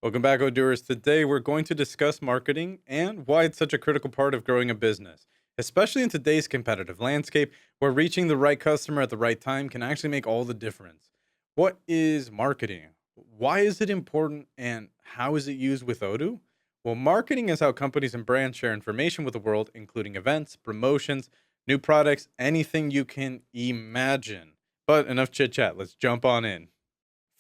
Welcome back, Odooers. Today, we're going to discuss marketing and why it's such a critical part of growing a business, especially in today's competitive landscape where reaching the right customer at the right time can actually make all the difference. What is marketing? Why is it important? And how is it used with Odoo? Well, marketing is how companies and brands share information with the world, including events, promotions, new products, anything you can imagine. But enough chit chat, let's jump on in.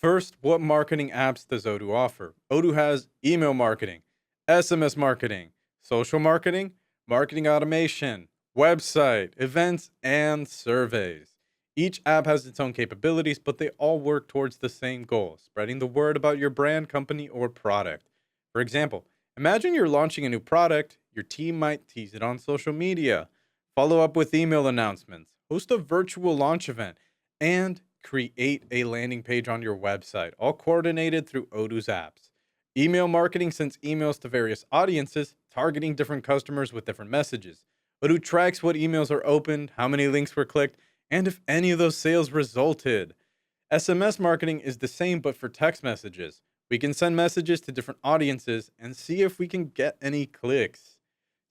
First, what marketing apps does Odoo offer? Odoo has email marketing, SMS marketing, social marketing, marketing automation, website, events, and surveys. Each app has its own capabilities, but they all work towards the same goal spreading the word about your brand, company, or product. For example, imagine you're launching a new product, your team might tease it on social media, follow up with email announcements, host a virtual launch event, and create a landing page on your website, all coordinated through Odoo's apps. Email marketing sends emails to various audiences, targeting different customers with different messages. Odoo tracks what emails are opened, how many links were clicked, and if any of those sales resulted. SMS marketing is the same but for text messages. We can send messages to different audiences and see if we can get any clicks.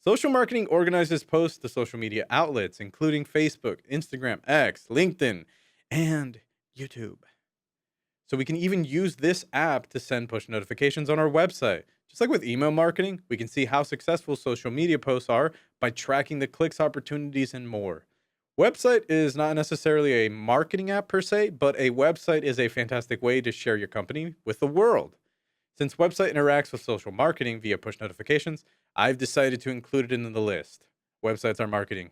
Social marketing organizes posts to social media outlets, including Facebook, Instagram, X, LinkedIn, and YouTube. So we can even use this app to send push notifications on our website. Just like with email marketing, we can see how successful social media posts are by tracking the clicks, opportunities, and more. Website is not necessarily a marketing app per se, but a website is a fantastic way to share your company with the world. Since website interacts with social marketing via push notifications, I've decided to include it in the list. Websites are marketing.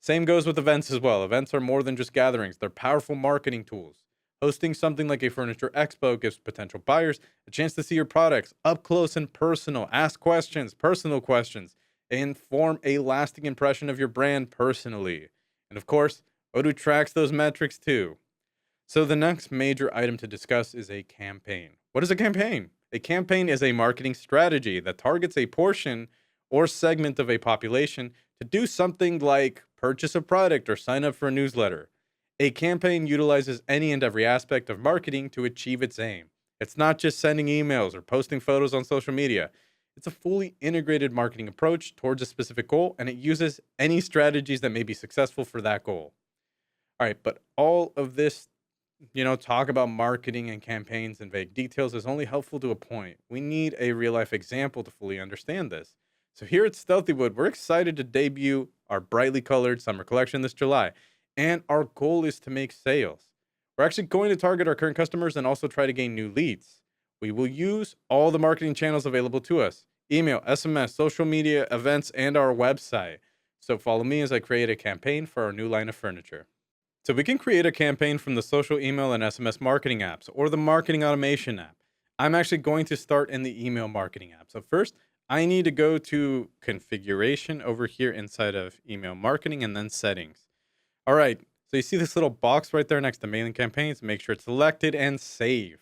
Same goes with events as well. Events are more than just gatherings, they're powerful marketing tools. Hosting something like a furniture expo gives potential buyers a chance to see your products up close and personal, ask questions, personal questions, and form a lasting impression of your brand personally. And of course, Odoo tracks those metrics too. So the next major item to discuss is a campaign. What is a campaign? A campaign is a marketing strategy that targets a portion or segment of a population to do something like purchase a product or sign up for a newsletter. A campaign utilizes any and every aspect of marketing to achieve its aim. It's not just sending emails or posting photos on social media. It's a fully integrated marketing approach towards a specific goal, and it uses any strategies that may be successful for that goal. All right, but all of this, talk about marketing and campaigns and vague details is only helpful to a point. We need a real life example to fully understand this. So here at Stealthywood, we're excited to debut our brightly colored summer collection this July, and our goal is to make sales. We're actually going to target our current customers and also try to gain new leads. We will use all the marketing channels available to us: email, SMS, social media, events, and our website. So follow me as I create a campaign for our new line of furniture. So we can create a campaign from the social email and SMS marketing apps or the marketing automation app. I'm actually going to start in the email marketing app. So first, I need to go to configuration over here inside of email marketing and then settings. All right. So you see this little box right there next to mailing campaigns. Make sure it's selected and save.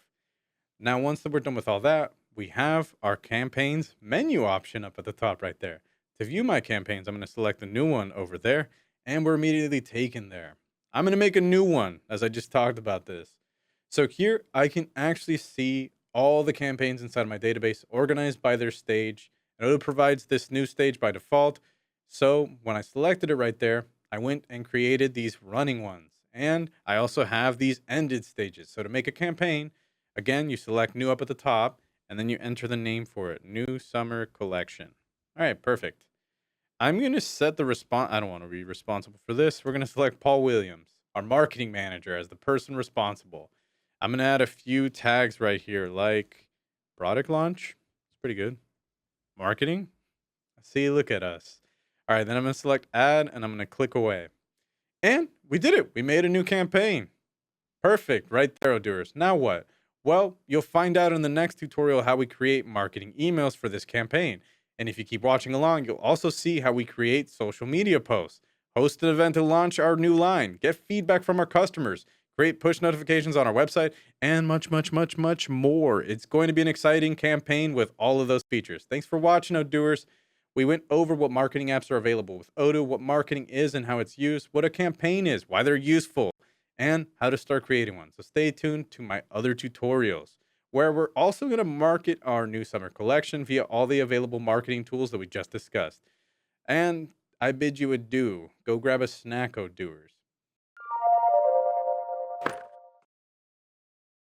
Now, once that we're done with all that, we have our campaigns menu option up at the top right there. To view my campaigns, I'm going to select the new one over there, and we're immediately taken there. I'm going to make a new one as I just talked about this. So here I can actually see all the campaigns inside my database organized by their stage. And Odoo provides this new stage by default. So when I selected it right there, I went and created these running ones. And I also have these ended stages. So to make a campaign, again, you select new up at the top and then you enter the name for it, New Summer Collection. All right, perfect. I'm going to set the response. I don't want to be responsible for this. We're going to select Paul Williams, our marketing manager, as the person responsible. I'm going to add a few tags right here, like product launch. It's pretty good. Marketing. See, look at us. All right, then I'm going to select add and I'm going to click away. And we did it. We made a new campaign. Perfect. Right there, Odooers. Now what? Well, you'll find out in the next tutorial how we create marketing emails for this campaign. And if you keep watching along, you'll also see how we create social media posts, host an event to launch our new line, get feedback from our customers, create push notifications on our website, and much, much, much, much more. It's going to be an exciting campaign with all of those features. Thanks for watching, Odooers. We went over what marketing apps are available with Odoo, what marketing is and how it's used, what a campaign is, why they're useful, and how to start creating one. So stay tuned to my other tutorials. where we're also going to market our new summer collection via all the available marketing tools that we just discussed. And I bid you adieu. Go grab a snack, Odooers.